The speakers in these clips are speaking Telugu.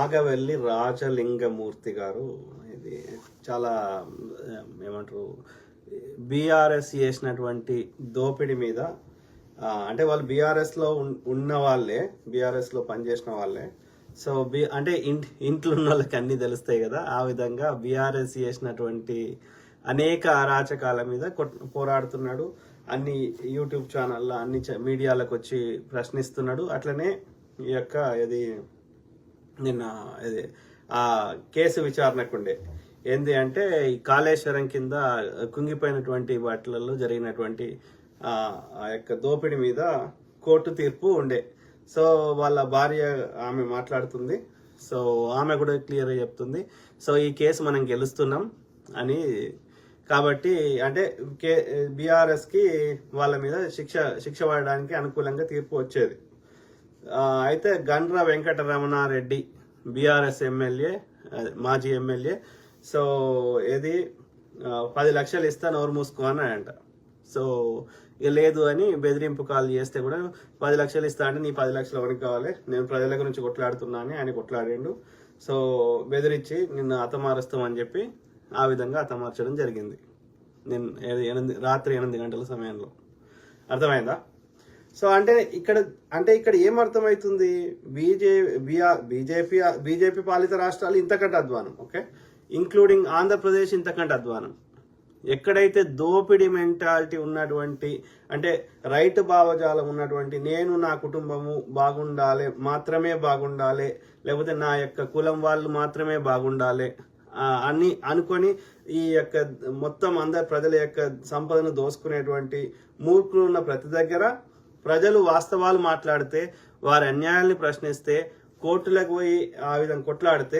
నాగవెల్లి రాజలింగమూర్తి గారు ఇది చాలా ఏమంటారు బీఆర్ఎస్ చేసినటువంటి దోపిడీ మీద అంటే వాళ్ళు బీఆర్ఎస్లో ఉన్న వాళ్ళే, బీఆర్ఎస్లో పనిచేసిన వాళ్ళే. సో అంటే ఇంట్లో ఉన్న వాళ్ళకి అన్నీ తెలుస్తాయి కదా. ఆ విధంగా బీఆర్ఎస్ చేసినటువంటి అనేక అరాచకాల మీద పోరాడుతున్నాడు. అన్ని యూట్యూబ్ ఛానల్లో అన్ని మీడియాలకు వచ్చి ప్రశ్నిస్తున్నాడు. అట్లనే ఈ యొక్క ఇది నిన్న ఇది ఆ కేసు విచారణకుండే ఏంది అంటే ఈ కాళేశ్వరం కింద కుంగిపోయినటువంటి వాటిలలో జరిగినటువంటి ఆ యొక్క దోపిడీ మీద కోర్టు తీర్పు ఉండే. సో వాళ్ళ భార్య ఆమె మాట్లాడుతుంది. సో ఆమె కూడా క్లియర్గా చెప్తుంది. సో ఈ కేసు మనం గెలుస్తున్నాం అని. కాబట్టి అంటే బీఆర్ఎస్కి వాళ్ళ మీద శిక్ష పడడానికి అనుకూలంగా తీర్పు వచ్చేది. అయితే గండ్ర వెంకటరమణారెడ్డి బీఆర్ఎస్ ఎమ్మెల్యే, మాజీ ఎమ్మెల్యే, సో ఏది 10 లక్షలు ఇస్తా నోరు మూసుకో అని అంట. సో ఇక లేదు అని బెదిరింపు కాల్ చేస్తే కూడా 10 లక్షలు ఇస్తా అంటే నీ 10 లక్షలు ఎవరికి కావాలి, నేను ప్రజల గురించి కొట్లాడుతున్నా అని ఆయన కొట్లాడిండు. సో బెదిరించి నిన్ను హతమారుస్తామని చెప్పి ఆ విధంగా హతమార్చడం జరిగింది రాత్రి 8 గంటల సమయంలో. అర్థమైందా? సో అంటే ఇక్కడ ఏం అర్థమవుతుంది, బీజేపీ పాలిత రాష్ట్రాలు ఇంతకంటే అధ్వానం, ఓకే, ఇంక్లూడింగ్ ఆంధ్రప్రదేశ్ ఇంతకంటే అధ్వానం. ఎక్కడైతే దోపిడీ మెంటాలిటీ ఉన్నటువంటి అంటే రైతు భావజాలం ఉన్నటువంటి నేను నా కుటుంబము బాగుండాలి మాత్రమే బాగుండాలి, లేకపోతే నా యొక్క కులం వాళ్ళు మాత్రమే బాగుండాలి అని అనుకొని ఈ యొక్క మొత్తం అందరి ప్రజల యొక్క సంపదను దోసుకునేటువంటి మూర్ఖులు ఉన్న ప్రతి దగ్గర ప్రజలు వాస్తవాలు మాట్లాడితే, వారి అన్యాయాన్ని ప్రశ్నిస్తే, కోర్టులకు పోయి ఆ విధంగా కొట్లాడితే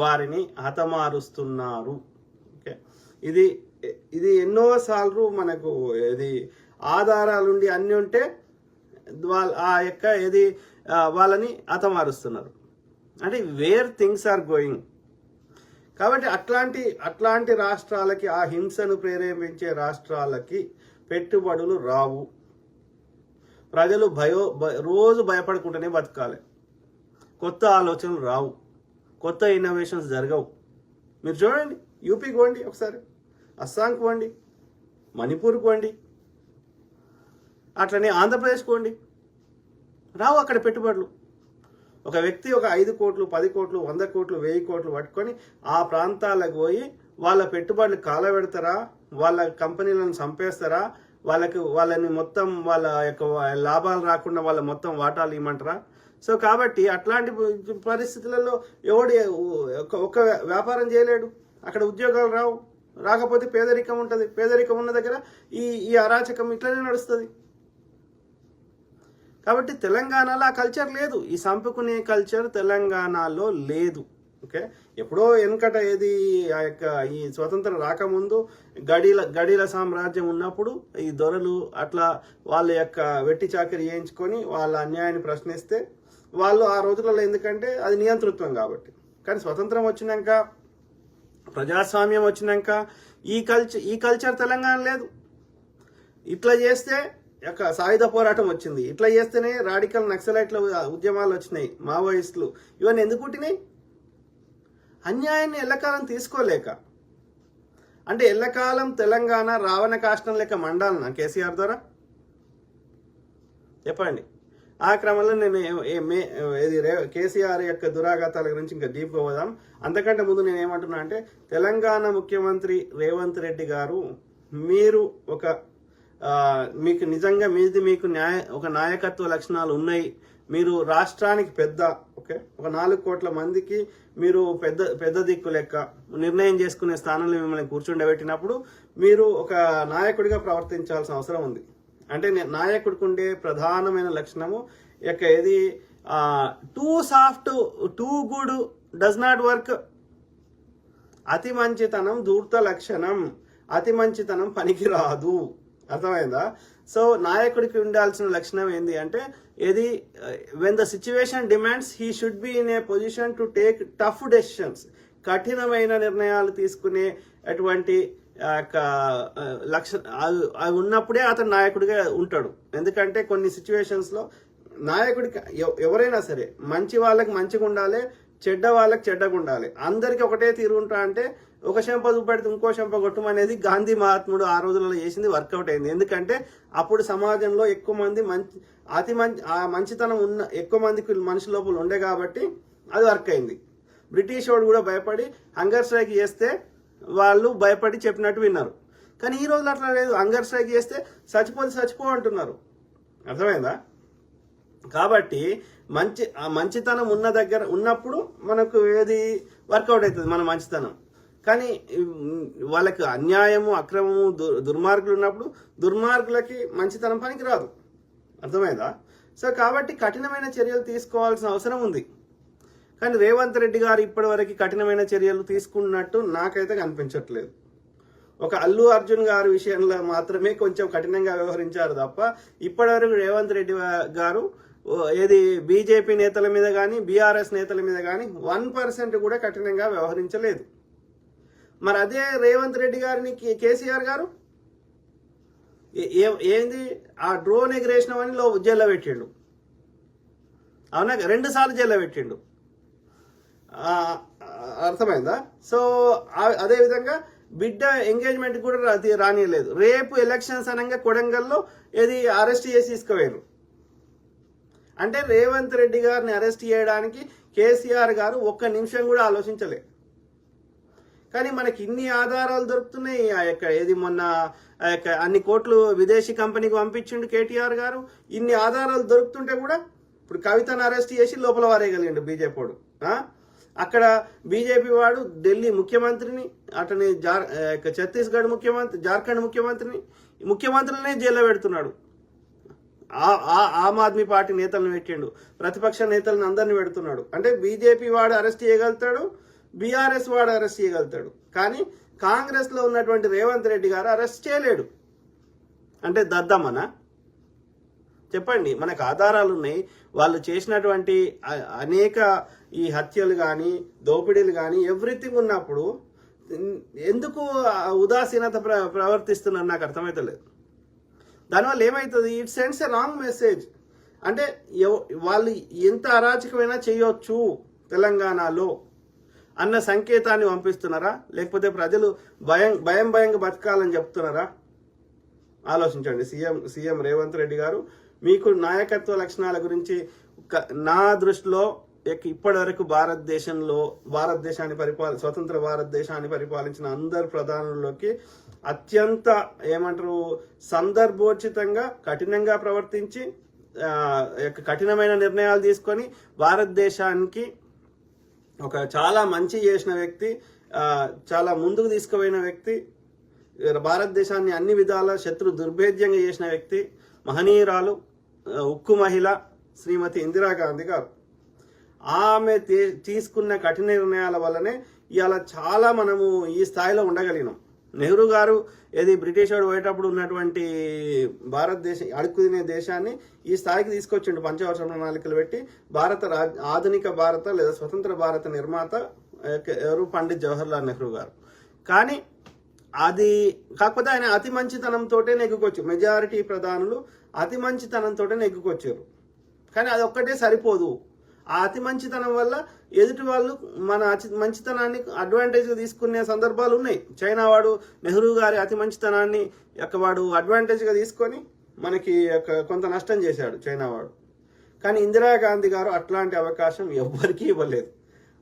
వారిని హతమారుస్తున్నారు. ఓకే, ఇది ఎన్నోసార్లు మనకు ఇది ఆధారాలుండి అన్ని ఉంటే ఆ యొక్క వాళ్ళని హతమారుస్తున్నారు. అంటే వేర్ థింగ్స్ ఆర్ గోయింగ్. కాబట్టి అట్లాంటి రాష్ట్రాలకి, ఆ హింసను ప్రేరేపించే రాష్ట్రాలకి పెట్టుబడులు రావు. ప్రజలు రోజు భయపడుకుంటూనే బతకాలి. కొత్త ఆలోచనలు రావు, కొత్త ఇన్నోవేషన్స్ జరగవు. మీరు చూడండి, యూపీకి పోండి ఒకసారి, అస్సాంకి పోండి, మణిపూర్కి పోండి, అట్లనే ఆంధ్రప్రదేశ్కి పోండి, రావు అక్కడ పెట్టుబడులు. ఒక వ్యక్తి ఒక 5 కోట్లు 10 కోట్లు 100 కోట్లు 1000 కోట్లు పట్టుకొని ఆ ప్రాంతాలకు పోయి వాళ్ళ పెట్టుబడులు కాలబెడతారా, వాళ్ళ కంపెనీలను చంపేస్తారా, వాళ్ళని మొత్తం వాళ్ళ యొక్క లాభాలు రాకుండా వాళ్ళ మొత్తం వాటాలు ఇవ్వమంటారా? సో కాబట్టి అట్లాంటి పరిస్థితులలో ఎవడు ఒక వ్యాపారం చేయలేడు, అక్కడ ఉద్యోగాలు రావు, రాకపోతే పేదరికం ఉంటుంది. పేదరికం ఉన్న దగ్గర ఈ అరాచకం ఇట్లనే నడుస్తుంది. కాబట్టి తెలంగాణలో ఆ కల్చర్ లేదు, ఈ సంపుకునే కల్చర్ తెలంగాణలో లేదు. ఓకే, ఎప్పుడో వెనకట ఆ యొక్క ఈ స్వతంత్రం రాకముందు గడీల సామ్రాజ్యం ఉన్నప్పుడు ఈ దొరలు అట్లా వాళ్ళ యొక్క వెట్టి చాకరీ చేయించుకొని వాళ్ళ అన్యాయాన్ని ప్రశ్నిస్తే వాళ్ళు ఆ రోజులలో, ఎందుకంటే అది నియంతృత్వం కాబట్టి. కానీ స్వతంత్రం వచ్చినాక, ప్రజాస్వామ్యం వచ్చినాక ఈ కల్చర్ తెలంగాణ లేదు. ఇట్లా చేస్తే యొక్క సాయుధ పోరాటం వచ్చింది, ఇట్లా చేస్తేనే రాడికల్ నక్సలైట్ల ఉద్యమాలు వచ్చినాయి, మావోయిస్టులు, ఇవన్నీ ఎందుకు పుట్టినాయి? అన్యాయాన్ని ఎల్లకాలం తీసుకోలేక. అంటే ఎల్లకాలం తెలంగాణ రావణ కాష్టం లెక్క మండాలన్నా కేసీఆర్ ద్వారా? చెప్పండి. ఆ క్రమంలో నేను కేసీఆర్ యొక్క దురాఘాతాల గురించి ఇంకా డీప్గా పోదాం. అంతకంటే ముందు నేను ఏమంటున్నా అంటే, తెలంగాణ ముఖ్యమంత్రి రేవంత్ రెడ్డి గారు, మీరు మీకు నిజంగా మీకు ఒక నాయకత్వ లక్షణాలు ఉన్నాయి, మీరు రాష్ట్రానికి పెద్ద, ఓకే, ఒక 4 కోట్ల మందికి మీరు పెద్ద దిక్కు లెక్క నిర్ణయం చేసుకునే స్థానంలో మిమ్మల్ని కూర్చుండబెట్టినప్పుడు మీరు ఒక నాయకుడిగా ప్రవర్తించాల్సిన అవసరం ఉంది. అంటే నాయకుడికి ఉండే ప్రధానమైన లక్షణము యొక్క two soft too good does not work. అతి మంచితనం ధూర్త లక్షణం, అతి మంచితనం పనికి రాదు. అర్థమైందా? సో నాయకుడికి ఉండాల్సిన లక్షణం ఏంది అంటే, when the situation demands he should be in a position to take tough decisions. కఠినమైన నిర్ణయాలు తీసుకునే అటువంటి అవి ఉన్నప్పుడే అతను నాయకుడిగా ఉంటాడు. ఎందుకంటే కొన్ని సిచ్యువేషన్స్లో నాయకుడికి ఎవరైనా సరే మంచి వాళ్ళకి మంచిగా ఉండాలి, చెడ్డ వాళ్ళకి చెడ్డగా ఉండాలి, అందరికీ ఒకటే తీరు ఉంటా అంటే ఒక చెంప చూపెడితే ఇంకో చెంప కొట్టమనేది గాంధీ మహాత్ముడు ఆ రోజులలో చేసింది వర్కౌట్ అయింది. ఎందుకంటే అప్పుడు సమాజంలో ఎక్కువ మంది మంచితనం ఉన్న ఎక్కువ మందికి మనిషి లోపల ఉండే కాబట్టి అది వర్క్ అయింది. బ్రిటిష్ వాడు కూడా భయపడి హంగర్ స్ట్రైక్ చేస్తే వాళ్ళు భయపడి చెప్పినట్టు విన్నారు. కానీ ఈ రోజులు అట్లా లేదు, హంగర్ స్ట్రైక్ చేస్తే చచ్చిపో అంటున్నారు. అర్థమైందా? కాబట్టి మంచితనం ఉన్న దగ్గర ఉన్నప్పుడు మనకు ఏది వర్కౌట్ అవుతుంది మన మంచితనం. కానీ వాళ్ళకి అన్యాయము అక్రమము దుర్మార్గులు ఉన్నప్పుడు దుర్మార్గులకి మంచితనం పనికి రాదు. అర్థమైందా? సో కాబట్టి కఠినమైన చర్యలు తీసుకోవాల్సిన అవసరం ఉంది. కానీ రేవంత్ రెడ్డి గారు ఇప్పటివరకు కఠినమైన చర్యలు తీసుకున్నట్టు నాకైతే కనిపించట్లేదు. ఒక అల్లు అర్జున్ గారి విషయంలో మాత్రమే కొంచెం కఠినంగా వ్యవహరించారు తప్ప ఇప్పటివరకు రేవంత్ రెడ్డి గారు ఏది బీజేపీ నేతల మీద కానీ బీఆర్ఎస్ నేతల మీద కానీ 1% కూడా కఠినంగా వ్యవహరించలేదు. మరి అదే రేవంత్ రెడ్డి గారిని కేసీఆర్ గారు ఏంది ఆ డ్రోన్ ఎగిరేసినవని జైల్లో పెట్టిండు. అవునా? 2 సార్లు జైల్లో పెట్టిండు. అర్థమైందా? సో అదేవిధంగా బిడ్డ ఎంగేజ్మెంట్ కూడా రానియలేదు. రేపు ఎలక్షన్స్ అనగా కొడంగల్లో ఏది అరెస్ట్ చేసి తీసుకుపోయారు. అంటే రేవంత్ రెడ్డి గారిని అరెస్ట్ చేయడానికి కేసీఆర్ గారు 1 నిమిషం కూడా ఆలోచించలేదు. కానీ మనకి ఇన్ని ఆధారాలు దొరుకుతున్నాయి. ఆ యొక్క ఏది మొన్న ఆ యొక్క అన్ని కోట్లు విదేశీ కంపెనీకి పంపించిండు కేటీఆర్ గారు. ఇన్ని ఆధారాలు దొరుకుతుంటే కూడా ఇప్పుడు కవితను అరెస్ట్ చేసి లోపల వారేయగలిగిండు బీజేపీ వాడు. అక్కడ బీజేపీ వాడు ఢిల్లీ ముఖ్యమంత్రిని, అతని ఛత్తీస్గఢ్ ముఖ్యమంత్రి, జార్ఖండ్ ముఖ్యమంత్రులనే జైల్లో పెడుతున్నాడు. ఆమ్ ఆద్మీ పార్టీ నేతలను పెట్టిండు, ప్రతిపక్ష నేతలను అందరిని పెడుతున్నాడు. అంటే బీజేపీ వాడు అరెస్ట్ చేయగలుగుతాడు, బీఆర్ఎస్ వాడు అరెస్ట్ చేయగలుగుతాడు. కానీ కాంగ్రెస్లో ఉన్నటువంటి రేవంత్ రెడ్డి గారు అరెస్ట్ చేయలేడు. అంటే దద్దమ్మనా? చెప్పండి. మనకు ఆధారాలు ఉన్నాయి. వాళ్ళు చేసినటువంటి అనేక ఈ హత్యలు కానీ దోపిడీలు కానీ ఎవ్రీథింగ్ ఉన్నప్పుడు ఎందుకు ఉదాసీనత ప్రవర్తిస్తున్నారు నాకు అర్థమవుతలేదు. దానివల్ల ఏమవుతుంది? It sends a wrong message. అంటే వాళ్ళు ఎంత అరాచకమైనా చేయొచ్చు తెలంగాణలో అన్న సంకేతాన్ని పంపిస్తున్నారా? లేకపోతే ప్రజలు భయంగా బతకాలని చెప్తున్నారా? ఆలోచించండి. సీఎం రేవంత్ రెడ్డి గారు, మీకు నాయకత్వ లక్షణాల గురించి నా దృష్టిలో ఇప్పటి వరకు స్వతంత్ర భారతదేశాన్ని పరిపాలించిన అందరు ప్రధానుల్లోకి అత్యంత సందర్భోచితంగా కఠినంగా ప్రవర్తించి కఠినమైన నిర్ణయాలు తీసుకొని భారతదేశానికి ఒక చాలా మంచి చేసిన వ్యక్తి, చాలా ముందుకు తీసుకుపోయిన వ్యక్తి, భారతదేశాన్ని అన్ని విధాల శత్రు దుర్భేద్యంగా చేసిన వ్యక్తి, మహనీయురాలు, ఉక్కు మహిళ శ్రీమతి ఇందిరాగాంధీ గారు. ఆమె తీసుకున్న కఠిన నిర్ణయాల వల్లనే ఇవాళ చాలా మనము ఈ స్థాయిలో ఉండగలిగినాం. నెహ్రూ గారు ఏది బ్రిటిష్ వాడు పోయేటప్పుడు ఉన్నటువంటి భారతదేశం అడుగు తినే దేశాన్ని ఈ స్థాయికి తీసుకొచ్చిండు. పంచవర్ష ప్రణాళికలు పెట్టి ఆధునిక భారత లేదా స్వతంత్ర భారత నిర్మాత ఎవరు? పండిత్ జవహర్లాల్ నెహ్రూ గారు. కానీ అది కాకపోతే ఆయన అతి మంచితనంతో నెగ్గుకొచ్చు. మెజారిటీ ప్రధానులు అతి మంచితనంతో నెగ్గుకొచ్చారు. కానీ అది ఒక్కటే సరిపోదు. ఆ అతి మంచితనం వల్ల ఎదుటి వాళ్ళు మన మంచితనాన్ని అడ్వాంటేజ్గా తీసుకునే సందర్భాలు ఉన్నాయి. చైనా వాడు నెహ్రూ గారి అతి మంచితనాన్ని వాడు అడ్వాంటేజ్గా తీసుకొని మనకి కొంత నష్టం చేశాడు చైనా వాడు. కానీ ఇందిరాగాంధీ గారు అట్లాంటి అవకాశం ఎవ్వరికీ ఇవ్వలేదు.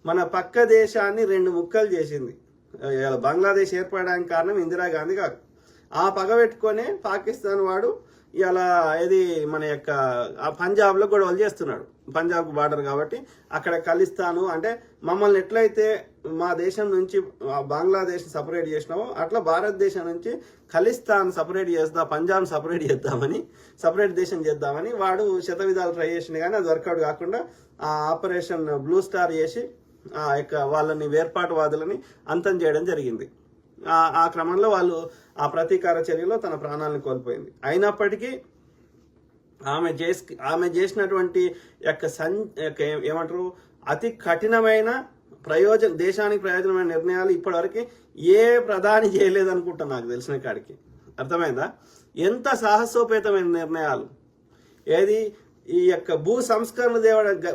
మన పక్క దేశాన్ని 2 ముక్కలు చేసింది. బంగ్లాదేశ్ ఏర్పడడానికి కారణం ఇందిరాగాంధీ గారు. ఆ పగ పెట్టుకొనే పాకిస్తాన్ వాడు ఇలా ఏది మన పంజాబ్లో గొడవలు చేస్తున్నాడు. పంజాబ్కు బార్డర్ కాబట్టి అక్కడ ఖలిస్తాను అంటే మమ్మల్ని ఎట్లయితే మా దేశం నుంచి బంగ్లాదేశ్ సపరేట్ చేసినామో అట్లా భారతదేశం నుంచి ఖలిస్తాన్ సపరేట్ చేద్దాం, పంజాబ్ సపరేట్ దేశం చేద్దామని వాడు శతవిధాలు ట్రై చేసింది. కానీ అది వర్కౌట్ కాకుండా ఆ ఆపరేషన్ బ్లూ స్టార్ చేసి వాళ్ళని వేర్పాటువాదులని అంతం చేయడం జరిగింది. ఆ క్రమంలో వాళ్ళు ఆ ప్రతీకార చర్యలో తన ప్రాణాలను కోల్పోయింది. అయినప్పటికీ ఆమె చేసినటువంటి అతి కఠినమైన దేశానికి ప్రయోజనమైన నిర్ణయాలు ఇప్పటివరకు ఏ ప్రధాని చేయలేదనుకుంటా నాకు తెలిసిన కాడికి. అర్థమైందా? ఎంత సాహసోపేతమైన నిర్ణయాలు. ఏది ఈ యొక్క భూ సంస్కరణ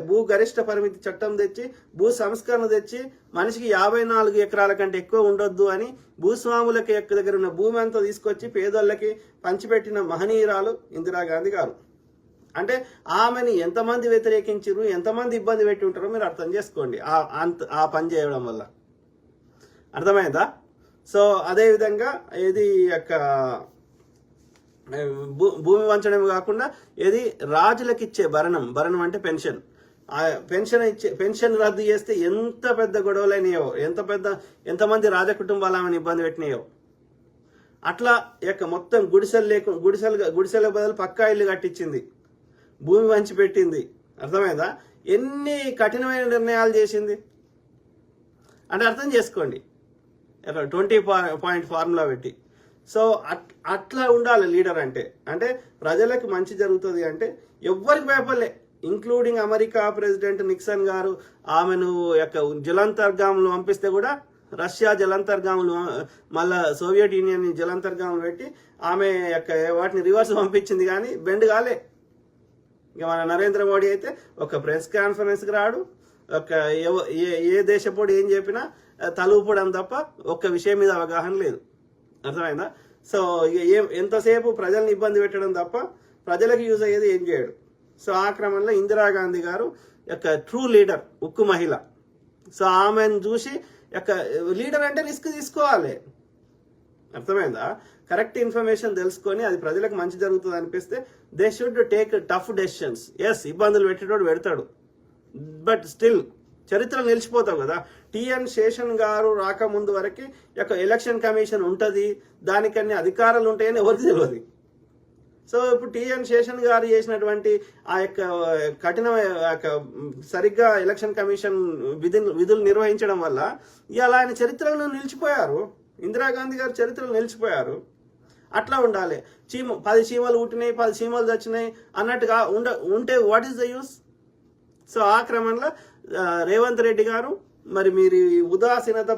భూ గరిష్ట పరిమితి చట్టం తెచ్చి భూ సంస్కరణ తెచ్చి మనిషికి 54 ఎకరాల కంటే ఎక్కువ ఉండొద్దు అని భూస్వాములకి దగ్గర ఉన్న భూమి అంతా తీసుకొచ్చి పేదోళ్ళకి పంచిపెట్టిన మహనీయురాలు ఇందిరాగాంధీ గారు. అంటే ఆమెని ఎంతమంది వ్యతిరేకించారు, ఎంతమంది ఇబ్బంది పెట్టి ఉంటారో మీరు అర్థం చేసుకోండి ఆ పని చేయడం వల్ల. అర్థమైందా? సో అదేవిధంగా ఇది యొక్క భూమి వంచడం కాకుండా ఏది రాజులకు ఇచ్చే భరణం అంటే పెన్షన్, పెన్షన్ రద్దు చేస్తే ఎంత పెద్ద గొడవలైనాయో, ఎంతమంది రాజ కుటుంబాలు ఆమెను ఇబ్బంది పెట్టినాయో. అట్లా యొక్క మొత్తం గుడిసెల బదులు పక్కా ఇల్లు కట్టించింది, భూమి వంచి పెట్టింది. అర్థమైందా? ఎన్ని కఠినమైన నిర్ణయాలు చేసింది అంటే అర్థం చేసుకోండి. 20 పాయింట్ ఫార్ములా పెట్టి. సో అట్లా ఉండాలి లీడర్ అంటే ప్రజలకు మంచి జరుగుతుంది అంటే ఎవ్వరికి భయపడలే, ఇంక్లూడింగ్ అమెరికా ప్రెసిడెంట్ నిక్సన్ గారు ఆమెను యొక్క జలాంతర్గాములు పంపిస్తే కూడా, రష్యా జలాంతర్గాములు మళ్ళా సోవియట్ యూనియన్ జలాంతర్గాములు పెట్టి ఆమె యొక్క వాటిని రివర్స్ పంపించింది, కానీ బెండ్ కాలే. ఇక మన నరేంద్ర మోడీ అయితే ఒక ప్రెస్ కాన్ఫరెన్స్కి రాడు, ఒక ఏ దేశపోడు ఏం చెప్పినా తలూపడం తప్ప ఒక్క విషయం మీద అవగాహన లేదు. అర్థమైందా? సో ఇక ఎంతసేపు ప్రజల్ని ఇబ్బంది పెట్టడం తప్ప ప్రజలకు యూజ్ అయ్యేది ఏం చేయడు. సో ఆ క్రమంలో ఇందిరాగాంధీ గారు యొక్క ట్రూ లీడర్, ఉక్కు మహిళ. సో ఆమెను చూసి యొక్క లీడర్ అంటే రిస్క్ తీసుకోవాలి. అర్థమైందా? కరెక్ట్ ఇన్ఫర్మేషన్ తెలుసుకొని అది ప్రజలకు మంచి జరుగుతుంది అనిపిస్తే they should take tough decisions. Yes, ఇబ్బందులు పెట్టేటోడు పెడతాడు, బట్ స్టిల్ చరిత్ర నిలిచిపోతావు కదా. టిఎన్ శేషన్ గారు రాకముందు వరకు యొక్క ఎలక్షన్ కమిషన్ ఉంటుంది, దానికి అన్ని అధికారాలు ఉంటాయని ఎవరికి తెలియదు. సో ఇప్పుడు టిఎన్ శేషన్ గారు చేసినటువంటి ఆ యొక్క సరిగ్గా ఎలక్షన్ కమిషన్ విధులు నిర్వహించడం వల్ల ఇవాళ ఆయన చరిత్రలో నిలిచిపోయారు, ఇందిరాగాంధీ గారు చరిత్రలో నిలిచిపోయారు. అట్లా ఉండాలి. 10 చీమలు పుట్టినాయి, 10 చీమలు చచ్చినాయి అన్నట్టుగా ఉంటే what is the use? So ఆ క్రమంలో రేవంత్ రెడ్డి గారు మరి మీరు ఉదాసీనత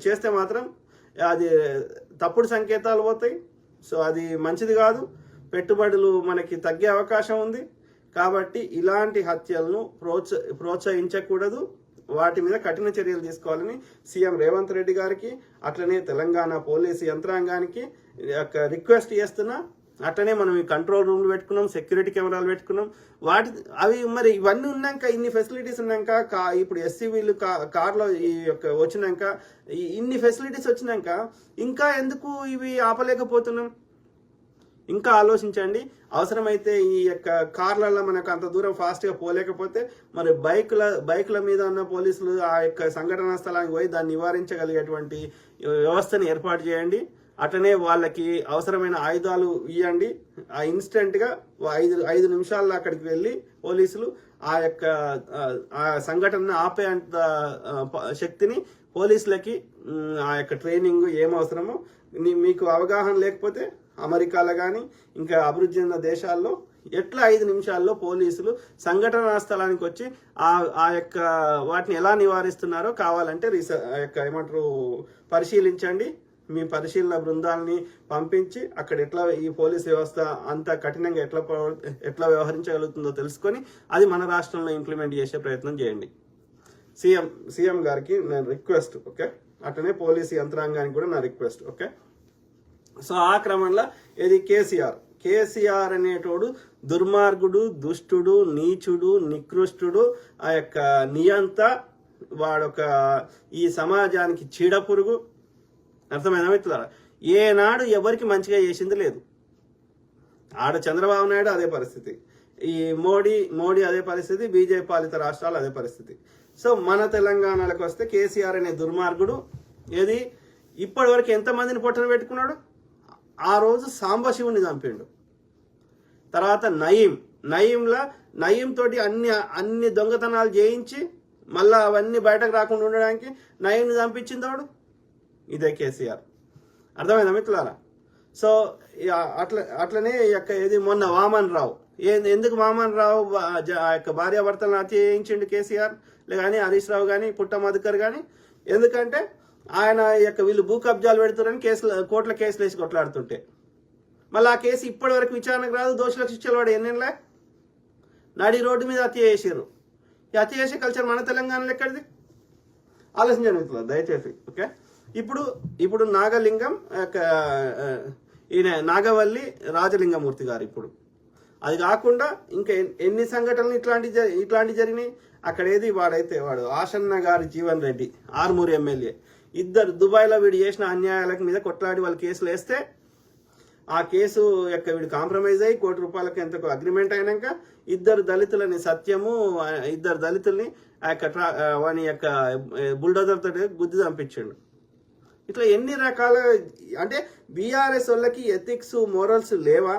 చేస్తే మాత్రం అది తప్పుడు సంకేతాలు పోతాయి. సో అది మంచిది కాదు, పెట్టుబడులు మనకి తగ్గే అవకాశం ఉంది. కాబట్టి ఇలాంటి హత్యలను ప్రోత్సహించకూడదు, వాటి మీద కఠిన చర్యలు తీసుకోవాలని సీఎం రేవంత్ రెడ్డి గారికి, అట్లనే తెలంగాణ పోలీసు యంత్రాంగానికి రిక్వెస్ట్ చేస్తున్నా. అట్లనే మనం ఈ కంట్రోల్ రూమ్లు పెట్టుకున్నాం, సెక్యూరిటీ కెమెరాలు పెట్టుకున్నాం. అవి మరి ఇవన్నీ ఉన్నాక, ఇన్ని ఫెసిలిటీస్ ఉన్నాక, ఇప్పుడు ఎస్సీవీలు కార్లో ఈ యొక్క వచ్చినాక, ఇన్ని ఫెసిలిటీస్ వచ్చినాక ఇంకా ఎందుకు ఇవి ఆపలేకపోతున్నాం? ఇంకా ఆలోచించండి. అవసరమైతే ఈ యొక్క కార్లలో మనకు అంత దూరం ఫాస్ట్గా పోలేకపోతే మరి బైకుల మీద ఉన్న పోలీసులు ఆ యొక్క సంఘటనా స్థలానికి పోయి దాన్ని నివారించగలిగేటువంటి వ్యవస్థని ఏర్పాటు చేయండి. అట్లనే వాళ్ళకి అవసరమైన ఆయుధాలు ఇవ్వండి. ఆ ఇన్స్టెంట్గా 5 నిమిషాల్లో అక్కడికి వెళ్ళి పోలీసులు ఆ యొక్క ఆ సంఘటనను ఆపే అంత శక్తిని పోలీసులకి, ఆ యొక్క ట్రైనింగ్ ఏమవసరమో మీకు అవగాహన లేకపోతే అమెరికాలో కానీ ఇంకా అభివృద్ధి చెందిన దేశాల్లో ఎట్లా 5 నిమిషాల్లో పోలీసులు సంఘటనా స్థలానికి వచ్చి ఆ యొక్క వాటిని ఎలా నివారిస్తున్నారో కావాలంటే పరిశీలించండి. మీ పరిశీలన బృందాలని పంపించి అక్కడ ఎట్లా ఈ పోలీస్ వ్యవస్థ అంత కఠినంగా ఎట్లా వ్యవహరించగలుగుతుందో తెలుసుకొని అది మన రాష్ట్రంలో ఇంప్లిమెంట్ చేసే ప్రయత్నం చేయండి. సీఎం గారికి నేను రిక్వెస్ట్, ఓకే? అట్లనే పోలీసు యంత్రాంగానికి కూడా నా రిక్వెస్ట్, ఓకే? సో ఆ క్రమంలో ఇది కేసీఆర్ అనేటోడు దుర్మార్గుడు, దుష్టుడు, నీచుడు, నికృష్టుడు, ఆ యొక్క నియంత, వాడొక ఈ సమాజానికి చీడపురుగు. అర్థమైనా మిత్రులారా? ఏనాడు ఎవరికి మంచిగా చేసింది లేదు. ఆడ చంద్రబాబు నాయుడు అదే పరిస్థితి, ఈ మోడీ అదే పరిస్థితి, బీజేపీ పాలిత రాష్ట్రాలు అదే పరిస్థితి. సో మన తెలంగాణలోకి వస్తే కేసీఆర్ అనే దుర్మార్గుడు ఏది ఇప్పటి వరకు ఎంతమందిని పొట్టన పెట్టుకున్నాడు? ఆ రోజు సాంబశివుని చంపిండు. తర్వాత నయీం తోటి అన్ని దొంగతనాలు చేయించి మళ్ళా అవన్నీ బయటకు రాకుండా ఉండడానికి నయీంని చంపించిందోడు ఇదే కేసీఆర్. అర్థమైందా మిత్రులారా? సో అట్లనే ఏది మొన్న వామన్ రావు, ఎందుకు వామన్ రావు ఆ యొక్క భార్యాభర్తలను హత్య చేయించిండు కేసీఆర్ కానీ హరీష్ రావు కానీ పుట్ట మధుకర్ కానీ? ఎందుకంటే ఆయన యొక్క వీళ్ళు భూ కబ్జాలు పెడుతున్నారని కోర్టుల కేసులు వేసి కొట్లాడుతుంటే మళ్ళీ ఆ కేసు ఇప్పటి వరకు విచారణకు రాదు, దోషులకు శిక్షలు పడే ఎన్నేళ్ళ నడి రోడ్డు మీద హత్య చేసారు. ఈ హత్య చేసే కల్చర్ మన తెలంగాణలో ఎక్కడిది? ఆలోచించండి మిత్రులు దయచేసి. ఓకే, ఇప్పుడు నాగలింగం ఈయన నాగవల్లి రాజలింగమూర్తి గారు. ఇప్పుడు అది కాకుండా ఇంకా ఎన్ని సంఘటనలు ఇట్లాంటి జరిగినాయి. అక్కడ వాడు ఆశన్న గారి జీవన్ రెడ్డి ఆర్మూరు ఎమ్మెల్యే, ఇద్దరు దుబాయ్లో వీడు చేసిన అన్యాయాల మీద కొట్లాడి వాళ్ళు కేసులు వేస్తే ఆ కేసు వీడు కాంప్రమైజ్ అయ్యి ₹1,00,00,000 ఎంతకు అగ్రిమెంట్ అయినాక ఇద్దరు దళితులని ఇద్దరు దళితుల్ని వాని యొక్క బుల్డోజర్ తోటి గుద్ది చంపించాడు. ఇట్లా ఎన్ని రకాల అంటే బీఆర్ఎస్ వాళ్ళకి ఎథిక్స్ మోరల్స్ లేవా?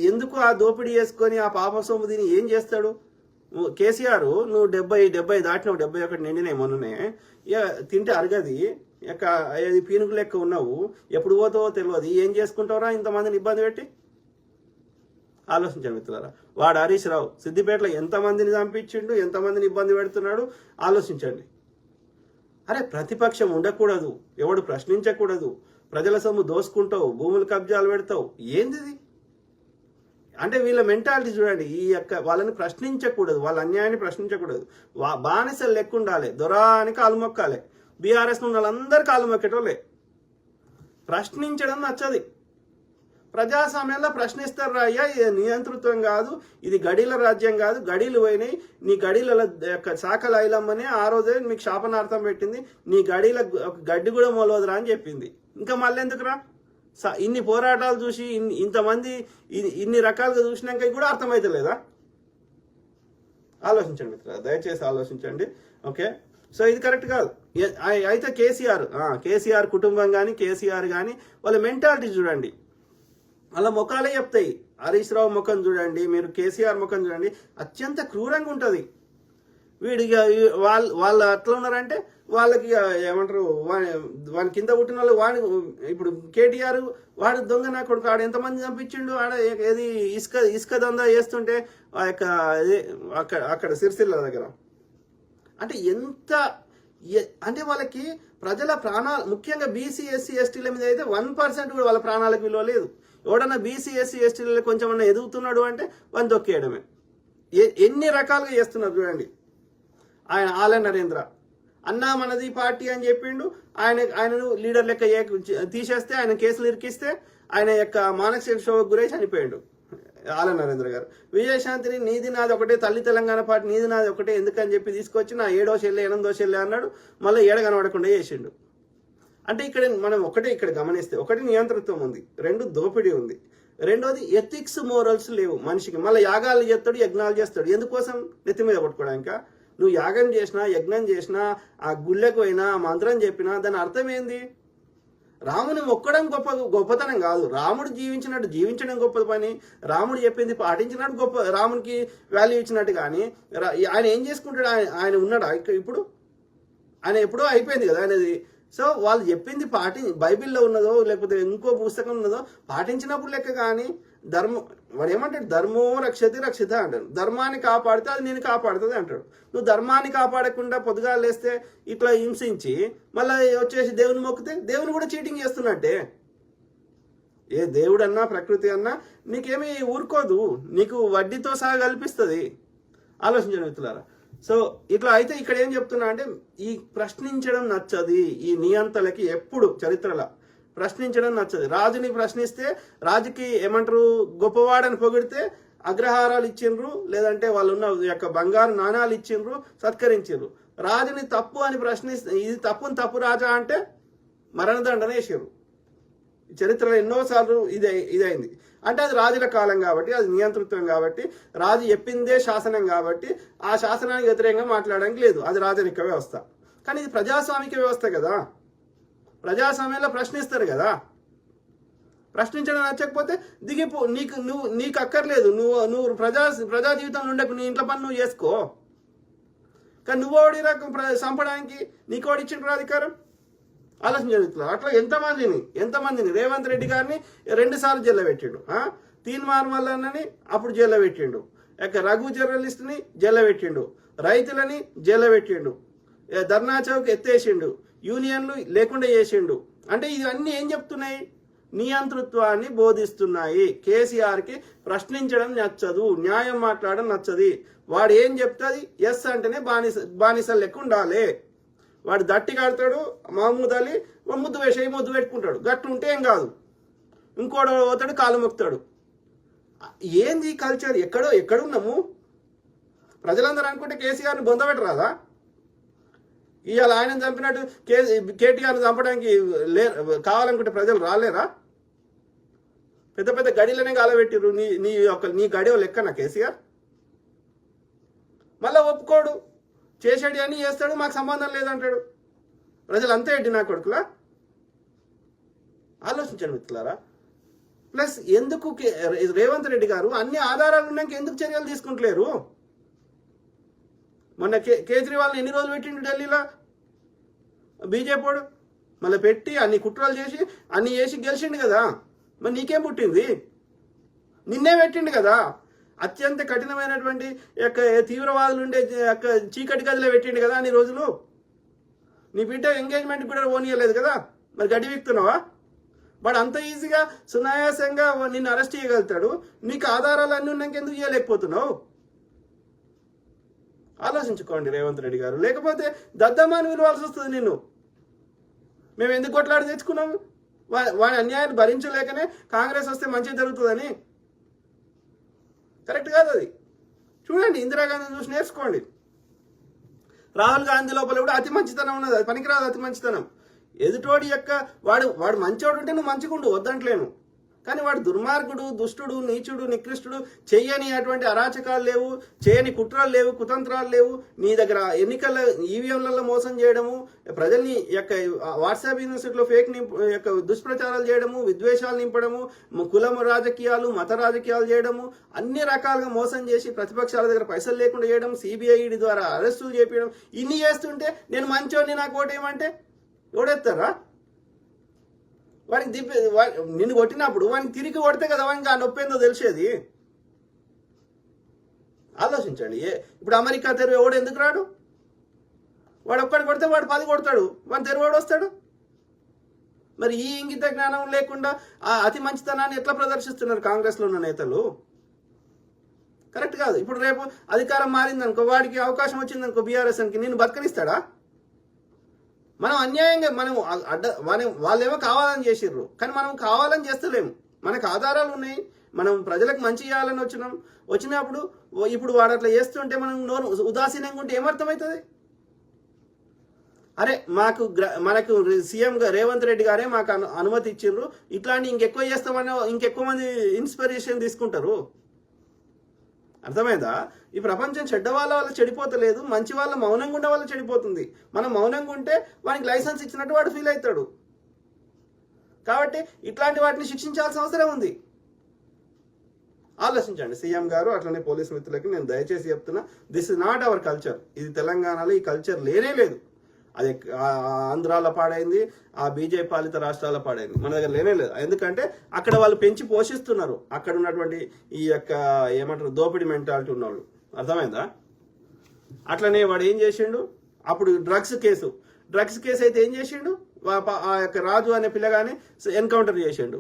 ఎందుకు ఆ దోపిడీ చేసుకొని ఆ పాప సొమ్ము దీన్ని ఏం చేస్తాడు? కేసీఆర్ నువ్వు 70 దాటినావు, 71 నిండినాయి మొన్ననే. తింటే అరగది, పీనుగు లెక్క ఉన్నావు, ఎప్పుడు పోతావో తెలియదు, ఏం చేసుకుంటావురా ఇంతమందిని ఇబ్బంది పెట్టి? ఆలోచించండి మిత్రులారా. వాడు హరీష్ రావు సిద్దిపేటలో ఎంతమందిని చంపించిండు, ఎంతమందిని ఇబ్బంది పెడుతున్నాడు ఆలోచించండి. అరే ప్రతిపక్షం ఉండకూడదు, ఎవడు ప్రశ్నించకూడదు, ప్రజల సొమ్ము దోసుకుంటావు, భూములు కబ్జాలు పెడతావు, ఏంది? అంటే వీళ్ళ మెంటాలిటీ చూడండి. వాళ్ళని ప్రశ్నించకూడదు, వాళ్ళ అన్యాయాన్ని ప్రశ్నించకూడదు, బానిసలు లెక్క ఉండాలి, దొరాని కాలు మొక్కాలి. బీఆర్ఎస్ ఉన్న వాళ్ళందరూ కాలు మొక్కేటోళ్ళే. ప్రశ్నించడం నచ్చది. ప్రజాస్వామ్యంలో ప్రశ్నిస్తారు అయ్యా, ఇది నియంతృత్వం కాదు, ఇది గడీల రాజ్యం కాదు, గడీలు పోయినాయి, నీ గడీల శాఖల ఐలమ్మని ఆ రోజే మీకు శాపనార్థం పెట్టింది, నీ గడీల గడ్డి కూడా మొలవదురా అని చెప్పింది. ఇంకా మళ్ళీ ఎందుకురా? ఇన్ని పోరాటాలు చూసి ఇంతమంది ఇన్ని రకాలుగా చూసినాక కూడా అర్థమైతలేదా? ఆలోచించండి మిత్రులు, దయచేసి ఆలోచించండి. ఓకే, సో ఇది కరెక్ట్ కాదు. అయితే కేసీఆర్ కుటుంబం కానీ కేసీఆర్ కానీ వాళ్ళ మెంటాలిటీ చూడండి, వాళ్ళ ముఖాలే చెప్తాయి. హరీష్ రావు ముఖం చూడండి, మీరు కేసీఆర్ ముఖం చూడండి, అత్యంత క్రూరంగా ఉంటుంది. వీడిగా వాళ్ళు అట్లా ఉన్నారంటే వాళ్ళకి ఏమంటారు, వాని కింద పుట్టిన వాళ్ళు వాడి ఇప్పుడు కేటీఆర్ వాడు దొంగ నా కొడుకు, ఆడ ఎంతమంది చంపించిండు, ఆడ ఏది ఇసుక దందా చేస్తుంటే ఆ యొక్క అక్కడ సిరిసిల్ల దగ్గర. అంటే ఎంత అంటే వాళ్ళకి ప్రజల ప్రాణాలు, ముఖ్యంగా బీసీ ఎస్సీ ఎస్టీల మీద అయితే 1% కూడా వాళ్ళ ప్రాణాలకు విలువ లేదు. ఎవడన్నా బీసీ ఎస్సీ ఎస్టీలలో కొంచెం అన్నా ఎదుగుతున్నాడు అంటే వాడిని తొక్కేయడమే. ఎన్ని రకాలుగా చేస్తున్నారు చూడండి. ఆయన ఆల నరేంద్ర అన్నా మనది పార్టీ అని చెప్పిండు, ఆయనను లీడర్ లెక్క తీసేస్తే, ఆయన కేసులు ఇరికిస్తే ఆయన యొక్క మానసిక క్షోభకు గురై చనిపోయాడు ఆల నరేంద్ర గారు. విజయశాంతిని నీది నాది ఒకటే, తల్లి తెలంగాణ పార్టీ నీది నాది ఒకటే ఎందుకని చెప్పి తీసుకొచ్చి నా 7వ చెల్లె 8వ చెల్లె అన్నాడు, మళ్ళీ ఏడ కనబడకుండా చేసిండు. అంటే మనం ఇక్కడ గమనిస్తే, ఒకటి నియంతృత్వం ఉంది, 2 దోపిడీ ఉంది, 2వది ఎథిక్స్ మోరల్స్ లేవు మనిషికి. మళ్ళీ యాగాలు చేస్తాడు, యజ్ఞాలు చేస్తాడు, ఎందుకోసం? నెత్తి మీద కొట్టుకోవడానిక? నువ్వు యాగం చేసినా, యజ్ఞం చేసినా, ఆ గుళ్ళకు పోయినా, మంత్రం చెప్పినా దాని అర్థం ఏంది? రాముని మొక్కడం గొప్పతనం కాదు, రాముడు జీవించినట్టు జీవించడం గొప్ప పని, రాముడు చెప్పింది పాటించినట్టు గొప్ప, రామునికి వాల్యూ ఇచ్చినట్టు. కానీ ఆయన ఏం చేసుకుంటాడు? ఆయన ఉన్నాడా ఇప్పుడు? ఆయన ఎప్పుడో అయిపోయింది కదా ఆయనది. సో వాళ్ళు చెప్పింది బైబిల్లో ఉన్నదో లేకపోతే ఇంకో పుస్తకం ఉన్నదో పాటించినప్పుడు లెక్క. కానీ వాడు ఏమంటాడు? ధర్మో రక్షతి రక్షిత అంటాడు. ధర్మాన్ని కాపాడితే అది నేను కాపాడుతుంది అంటాడు. నువ్వు ధర్మాన్ని కాపాడకుండా పొద్దుగాలు లేస్తే ఇట్లా హింసించి మళ్ళీ వచ్చేసి దేవుని మొక్కితే దేవుని కూడా చీటింగ్ చేస్తున్నట్టే. ఏ దేవుడన్నా ప్రకృతి అన్నా నీకేమీ ఊరుకోదు, నీకు వడ్డీతో సహా కల్పిస్తుంది. ఆలోచించండి మిత్రులారా. సో ఇట్లా అయితే ఇక్కడ ఏం చెప్తున్నా అంటే, ఈ ప్రశ్నించడం నచ్చది ఈ నియంతలకి. ఎప్పుడు చరిత్రలో ప్రశ్నించడం నచ్చదు. రాజుని ప్రశ్నిస్తే, రాజుకి ఏమంటారు, గొప్పవాడని పొగిడితే అగ్రహారాలు ఇచ్చిండ్రు, లేదంటే వాళ్ళు ఉన్న యొక్క బంగారు నాణాలు ఇచ్చిండ్రు, సత్కరించారు. రాజుని తప్పు అని ప్రశ్నిస్తే, ఇది తప్పు రాజా అంటే మరణదండన వేసారు. చరిత్రలో ఎన్నోసార్లు ఇదైంది. అంటే అది రాజుల కాలం కాబట్టి, అది నియంతృత్వం కాబట్టి, రాజు చెప్పిందే శాసనం కాబట్టి ఆ శాసనానికి వ్యతిరేకంగా మాట్లాడడానికి లేదు, అది రాజరిక వ్యవస్థ. కానీ ఇది ప్రజాస్వామిక వ్యవస్థ కదా, ప్రజాస్వామ్యంలో ప్రశ్నిస్తారు కదా. ప్రశ్నించడం నచ్చకపోతే దిగిపో, నీకు అక్కర్లేదు, నువ్వు ప్రజా జీవితంలో ఉండకు, నీ ఇంట్లో పని నువ్వు చేసుకో. కానీ నువ్వు ఓడి రకం చంపడానికి నీకు ఇచ్చిన అధికారం? ఆలోచించారు. అట్లా ఎంతమందిని రేవంత్ రెడ్డి గారిని 2 సార్లు జైల్లో పెట్టిండు, తీన్మార్ మల్లన్నని అప్పుడు జైల్లో పెట్టిండు, రఘు జర్నలిస్ట్ని జైల్లో పెట్టిండు, రైతులని జైల్లో పెట్టిండు, ధర్నా చౌక్ ఎత్తేసిండు, యూనియన్లు లేకుండా చేసిండు. అంటే ఇవన్నీ ఏం చెప్తున్నాయి? నియంతృత్వాన్ని బోధిస్తున్నాయి. కేసీఆర్కి ప్రశ్నించడం నచ్చదు, న్యాయం మాట్లాడడం నచ్చది. వాడు ఏం చెప్తుంది ఎస్ అంటేనే బానిసలు లెక్క ఉండాలి. వాడు దట్టి కడతాడు, మహమూద్ అలీ ముద్దు వేసి ముద్దు పెట్టుకుంటాడు, గట్టు ఉంటే ఏం కాదు. ఇంకోడు పోతాడు, కాలు మొక్కుతాడు. ఏంది కల్చర్? ఎక్కడున్నాము? ప్రజలందరూ అనుకుంటే కేసీఆర్ని బొందబెట్టరాదా? ఇవాళ ఆయన చంపినట్టు కేటీఆర్ని చంపడానికి కావాలనుకుంటే ప్రజలు రాలేరా? పెద్ద పెద్ద గడిలోనే గాలబెట్టిర్రు. నీ గడి లెక్కనా కేసీఆర్? మళ్ళీ ఒప్పుకోడు, చేసాడు అని చేస్తాడు, మాకు సంబంధం లేదంటాడు. ప్రజలు అంతే ఏంటి నా కొడుకులా? ఆలోచించండి మిత్రులారా. ప్లస్ ఎందుకు రేవంత్ రెడ్డి గారు అన్ని ఆధారాలు ఉన్నాక ఎందుకు చర్యలు తీసుకుంటలేరు? మొన్న కేజ్రీవాల్ని ఎన్ని రోజులు పెట్టిండు ఢిల్లీలో బీజేపీడు? మళ్ళీ పెట్టి అన్ని కుట్రలు చేసి అన్ని చేసి గెలిచిండు కదా. మరి నీకేం పుట్టింది? నిన్నే పెట్టిండు కదా. అత్యంత కఠినమైనటువంటి యొక్క తీవ్రవాదులు ఉండే యొక్క చీకటి గదిలో పెట్టిండు కదా అన్ని రోజులు. నీ బిడ్డ ఎంగేజ్మెంట్ కూడా పోనీయలేదు కదా. మరి గడ్డి వీక్తున్నావా? వాడు అంత ఈజీగా సునాయాసంగా నిన్ను అరెస్ట్ చేయగలుగుతాడు. నీకు ఆధారాలు అన్నీ ఉన్నాక ఎందుకు చేయలేకపోతున్నావు? ఆలోచించుకోండి రేవంత్ రెడ్డి గారు. లేకపోతే దద్దమ్మాని విలువాల్సి వస్తుంది నిన్ను. మేము ఎందుకు కొట్లాడి తెచ్చుకున్నాము? వాడి అన్యాయాన్ని భరించలేకనే కాంగ్రెస్ వస్తే మంచిగా జరుగుతుందని. కరెక్ట్ కాదు అది. చూడండి, ఇందిరాగాంధీ చూసి నేర్చుకోండి. రాహుల్ గాంధీ లోపల కూడా అతి మంచితనం ఉన్నది. అది పనికిరాదు అతి మంచితనం. ఎదుటోడి యొక్క వాడు మంచోడు ఉంటే నువ్వు మంచిగుండు, వద్దంటలేను. కానీ వాడు దుర్మార్గుడు, దుష్టుడు, నీచుడు, నికృష్టుడు, చేయని అటువంటి అరాచకాలు లేవు, చేయని కుట్రలు లేవు, కుతంత్రాలు లేవు. నీ దగ్గర ఎన్నికల ఈవీఎంలలో మోసం చేయడము, ప్రజల్ని యొక్క వాట్సాప్ యూనివర్సిటీలో ఫేక్ యొక్క దుష్ప్రచారాలు చేయడము, విద్వేషాలు నింపడము, కులం రాజకీయాలు, మత రాజకీయాలు చేయడము, అన్ని రకాలుగా మోసం చేసి ప్రతిపక్షాల దగ్గర పైసలు లేకుండా చేయడం, సిబిఐ ద్వారా అరెస్టులు చేపించడం, ఇన్ని చేస్తుంటే నేను మంచోని నాకు ఓటేయమంటే ఓడేస్తారా? వాడికి నిన్ను కొట్టినప్పుడు వాడిని తిరిగి కొడితే కదా వానికి ఆ నొప్పి ఏందో తెలిసేది. ఆలోచించండి. ఇప్పుడు అమెరికా తెరువు ఎవడు ఎందుకు రాడు? వాడు ఒక్కడు కొడితే వాడు 10 కొడతాడు, వాడి తెరువాడు వస్తాడు. మరి ఈ ఇంగిత జ్ఞానం లేకుండా ఆ అతి మంచితనాన్ని ఎట్లా ప్రదర్శిస్తున్నారు కాంగ్రెస్లో ఉన్న నేతలు? కరెక్ట్ కాదు. ఇప్పుడు రేపు అధికారం మారిందనుకో, వాడికి అవకాశం వచ్చిందనుకో బీఆర్ఎస్ అని, నిన్ను బతకనిస్తాడా? మనం అన్యాయంగా వాళ్ళేమో కావాలని చేసిర్రు, కానీ మనం కావాలని చేస్తలేము. మనకు ఆధారాలు ఉన్నాయి, మనం ప్రజలకు మంచి చేయాలని వచ్చినప్పుడు ఇప్పుడు వాడు అట్లా చేస్తుంటే మనం ఉదాసీనంగా ఉంటే ఏమర్థమవుతుంది? అరే మనకు సీఎం రేవంత్ రెడ్డి గారే మాకు అనుమతి ఇచ్చిండ్రు, ఇట్లాంటి ఇంకెక్కువ చేస్తామని ఇంకెక్కువ మంది ఇన్స్పిరేషన్ తీసుకుంటారు. అర్థమైందా? ఈ ప్రపంచం చెడ్డ వాళ్ళ చెడిపోతలేదు, మంచి వాళ్ళ మౌనంగా ఉండే వాళ్ళ చెడిపోతుంది. మనం మౌనంగా ఉంటే వానికి లైసెన్స్ ఇచ్చినట్టు వాడు ఫీల్ అవుతాడు. కాబట్టి ఇట్లాంటి వాటిని శిక్షించాల్సిన అవసరం ఉంది. ఆలోచించండి సీఎం గారు, అట్లనే పోలీస్ మిత్రులకి నేను దయచేసి చెప్తున్నా, this is not our culture. ఇది తెలంగాణలో ఈ కల్చర్ లేనే లేదు. అది ఆంధ్రాలో పాడైంది, ఆ బీజేపీ పాలిత రాష్ట్రాల పాడైంది, మన దగ్గర లేనే లేదు. ఎందుకంటే అక్కడ వాళ్ళు పెంచి పోషిస్తున్నారు అక్కడ ఉన్నటువంటి ఈ యొక్క ఏమంటారు దోపిడీ మెంటాలిటీ ఉన్నవాళ్ళు. అర్థమైందా? అట్లనే వాడు ఏం చేసిండు, అప్పుడు డ్రగ్స్ కేసు అయితే ఏం చేసిండు, ఆ యొక్క రాజు అనే పిల్లగానే ఎన్కౌంటర్ చేసిండు.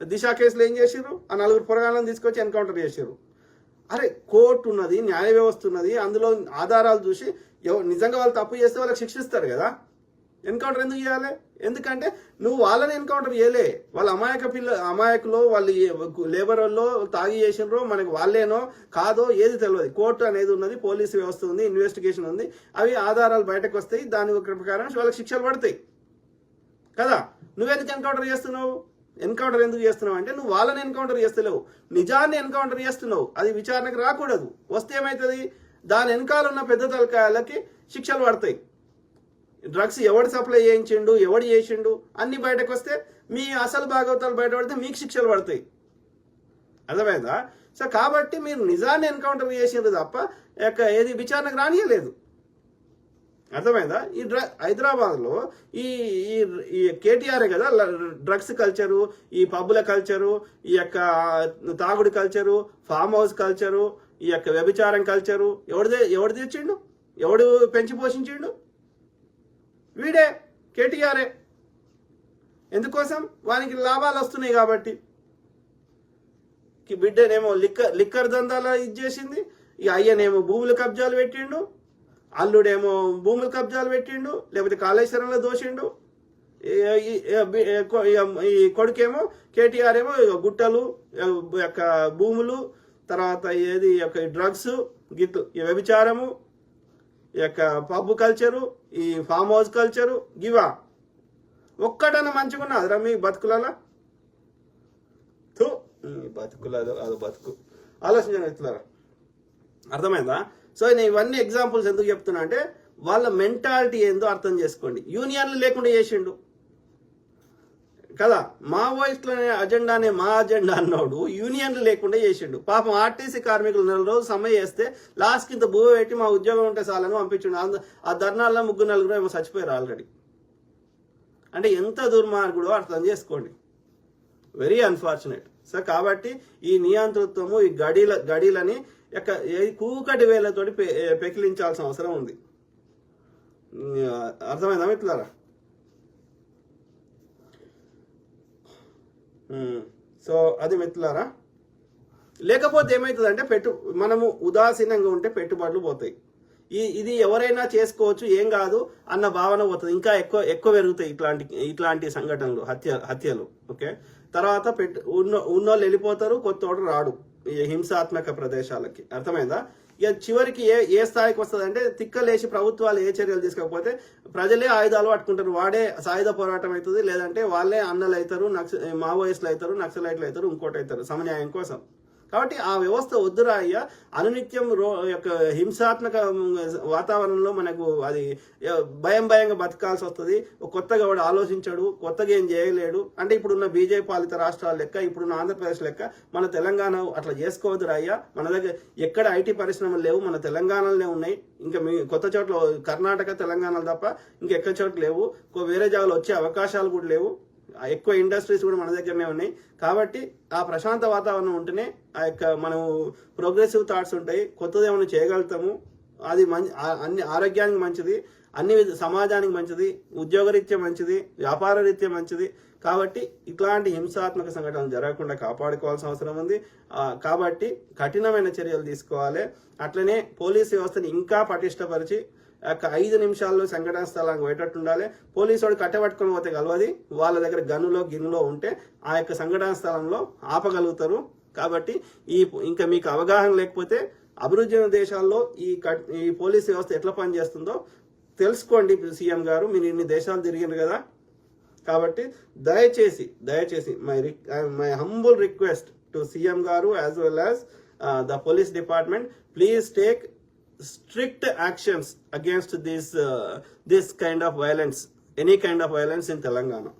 దిశ కేసులో ఏం చేసిండ్రు, ఆ 4 పొరగాళ్ళని తీసుకొచ్చి ఎన్కౌంటర్ చేసిండ్రు. అరే కోర్టు ఉన్నది, న్యాయ వ్యవస్థ ఉన్నది, అందులో ఆధారాలు చూసి నిజంగా వాళ్ళు తప్పు చేస్తే వాళ్ళకి శిక్షిస్తారు కదా. ఎన్కౌంటర్ ఎందుకు చేయాలి? ఎందుకంటే నువ్వు వాళ్ళని ఎన్కౌంటర్ చేయలే, వాళ్ళ అమాయకులో వాళ్ళు లేబర్ వాళ్ళు తాగి చేసినరో మనకి వాళ్ళేనో కాదో ఏది తెలియదు. కోర్టు అనేది ఉన్నది, పోలీసు వ్యవస్థ ఉంది, ఇన్వెస్టిగేషన్ ఉంది, అవి ఆధారాలు బయటకు వస్తాయి, దాని ప్రకారం వాళ్ళకి శిక్షలు పడతాయి కదా. నువ్వెందుకు ఎన్కౌంటర్ చేస్తున్నావు? ఎన్కౌంటర్ ఎందుకు చేస్తున్నావు అంటే నువ్వు వాళ్ళని ఎన్కౌంటర్ చేస్తలేవు, నిజాన్ని ఎన్కౌంటర్ చేస్తున్నావు. అది విచారణకు రాకూడదు. వస్తే ఏమవుతుంది, దాని వెనకాల ఉన్న పెద్ద తలకాయలకి శిక్షలు పడతాయి. డ్రగ్స్ ఎవడు సప్లై చేయించిండు, ఎవడు చేసిండు అన్ని బయటకు వస్తే మీ అసలు భాగవతాలు బయటపడితే మీకు శిక్షలు పడతాయి. అర్థమైందా? సో కాబట్టి మీరు నిజాన్ని ఎన్కౌంటర్ చేసిండ్రు తప్ప ఏది విచారణకు రానియలేదు. అర్థమైందా? ఈ హైదరాబాద్లో ఈ కేటీఆర్ కదా డ్రగ్స్ కల్చరు, ఈ పబ్బుల కల్చరు, ఈ యొక్క తాగుడు కల్చరు, ఫామ్ హౌస్ కల్చరు, ఈ యొక్క వ్యభిచారం కల్చరు ఎవడు తెచ్చిండు, ఎవడు పెంచి పోషించిండు? వీడే, కేటీఆరే. ఎందుకోసం? వానికి లాభాలు వస్తున్నాయి కాబట్టి. బిడ్డనేమో లిక్కర్ దందాల ఇది చేసింది, ఇక అయ్యనేమో భూములు కబ్జాలు పెట్టిండు, అల్లుడేమో భూములు కబ్జాలు పెట్టిండు, లేకపోతే కాళేశ్వరంలో దోషిండు, ఈ కొడుకేమో కేటీఆర్ ఏమో గుట్టలు యొక్క భూములు, తర్వాత ఏది యొక్క డ్రగ్స్ గిట్లు, ఈ వ్యభిచారము, ఈ యొక్క పబ్ కల్చరు, ఈ ఫామ్ హౌస్ కల్చరు, గివా ఒక్కటన్నా మంచిగా ఉన్నది రా మీ బతుకులలో? బతుకులదో అది బతుకు. ఆలోచించండి ఇట్లారా, అర్థమైందా? సో నేను ఇవన్నీ ఎగ్జాంపుల్స్ ఎందుకు చెప్తున్నా అంటే వాళ్ళ మెంటాలిటీ ఏందో అర్థం చేసుకోండి. యూనియన్లు లేకుండా చేసిండు కదా, మావోయిస్టుల అజెండానే మా అజెండా అన్నాడు, యూనియన్లు లేకుండా చేసిండు. పాపం ఆర్టీసీ కార్మికులు 4 రోజులు సమ్మె చేస్తే లాస్ట్కి ఇంత భూ పెట్టి మా ఉద్యోగం ఉంటే చాలని పంపించిండు. ఆ ధర్నాల్లో 3-4 ఏమో చచ్చిపోయారు ఆల్రెడీ. అంటే ఎంత దుర్మార్గుడో అర్థం చేసుకోండి. Very unfortunate. సో కాబట్టి ఈ నియంతృత్వము, ఈ గడీలని కూకటి వేలతోటి పెకిలించాల్సిన అవసరం ఉంది. అర్థమైందా మిత్రులారా? సో అది మిత్రులారా. లేకపోతే ఏమవుతుందంటే మనము ఉదాసీనంగా ఉంటే పెట్టుబడులు పోతాయి. ఇది ఎవరైనా చేసుకోవచ్చు, ఏం కాదు అన్న భావన పోతుంది. ఇంకా ఎక్కువ పెరుగుతాయి ఇట్లాంటి సంఘటనలు, హత్యలు. ఓకే, తర్వాత ఉన్నోళ్ళు వెళ్ళిపోతారు, కొత్తోడు రాడు ఈ హింసాత్మక ప్రదేశాలకి. అర్థమైందా? ఇక చివరికి ఏ స్థాయికి వస్తుంది అంటే తిక్కలేసి ప్రభుత్వాలు ఏ చర్యలు తీసుకోకపోతే ప్రజలే ఆయుధాలు పట్టుకుంటారు. వాడే సాయుధ పోరాటం అవుతుంది, లేదంటే వాళ్ళే అన్నలు అవుతారు, మావోయిస్టులు అవుతారు, నక్సలైట్లు అవుతారు, ఇంకోటి అవుతారు సమన్యాయం కోసం. కాబట్టి ఆ వ్యవస్థ వద్దురా అయ్యా. అనునిత్యం యొక్క హింసాత్మక వాతావరణంలో మనకు అది భయంగా బతకాల్సి వస్తుంది. కొత్తగా వాడు ఆలోచించాడు, కొత్తగా ఏం చేయలేడు. అంటే ఇప్పుడున్న బీజేపీ పాలిత రాష్ట్రాల లెక్క, ఇప్పుడున్న ఆంధ్రప్రదేశ్ లెక్క మన తెలంగాణ అట్లా చేసుకోవద్దురా అయ్యా. మన దగ్గర ఎక్కడ ఐటీ పరిశ్రమలు లేవు, మన తెలంగాణలోనే ఉన్నాయి. ఇంకా కొత్త చోట్ల కర్ణాటక తెలంగాణలో తప్ప ఇంకెక్కడ చోట్ల లేవు. వేరే జాగాలో వచ్చే అవకాశాలు కూడా లేవు. ఎక్కువ ఇండస్ట్రీస్ కూడా మన దగ్గరనే ఉన్నాయి. కాబట్టి ఆ ప్రశాంత వాతావరణం ఉంటేనే ఆ యొక్క మనం ప్రోగ్రెసివ్ థాట్స్ ఉంటాయి, కొత్తది ఏమైనా చేయగలుగుతాము. అది అన్ని ఆరోగ్యానికి మంచిది, అన్ని సమాజానికి మంచిది, ఉద్యోగరీత్యా మంచిది, వ్యాపార రీత్యా మంచిది. కాబట్టి ఇట్లాంటి హింసాత్మక సంఘటనలు జరగకుండా కాపాడుకోవాల్సిన అవసరం ఉంది. కాబట్టి కఠినమైన చర్యలు తీసుకోవాలి. అట్లనే పోలీస్ వ్యవస్థని ఇంకా పటిష్టపరిచి 5 నిమిషాల్లో సంఘటన స్థలానికి పోయేటట్టు ఉండాలి. పోలీసు వాడు కట్టబట్టుకొని పోతే కలవది, వాళ్ళ దగ్గర గిన్నులో ఉంటే ఆ యొక్క సంఘటన స్థలంలో ఆపగలుగుతారు. కాబట్టి ఇంకా మీకు అవగాహన లేకపోతే అభివృద్ధి దేశాల్లో ఈ పోలీస్ వ్యవస్థ ఎట్లా పనిచేస్తుందో తెలుసుకోండి. సీఎం గారు మీరు ఇన్ని దేశాలు తిరిగారు కదా, కాబట్టి దయచేసి my humble request to CM గారు as well as the police department, please take strict actions against this kind of violence, any kind of violence in Telangana.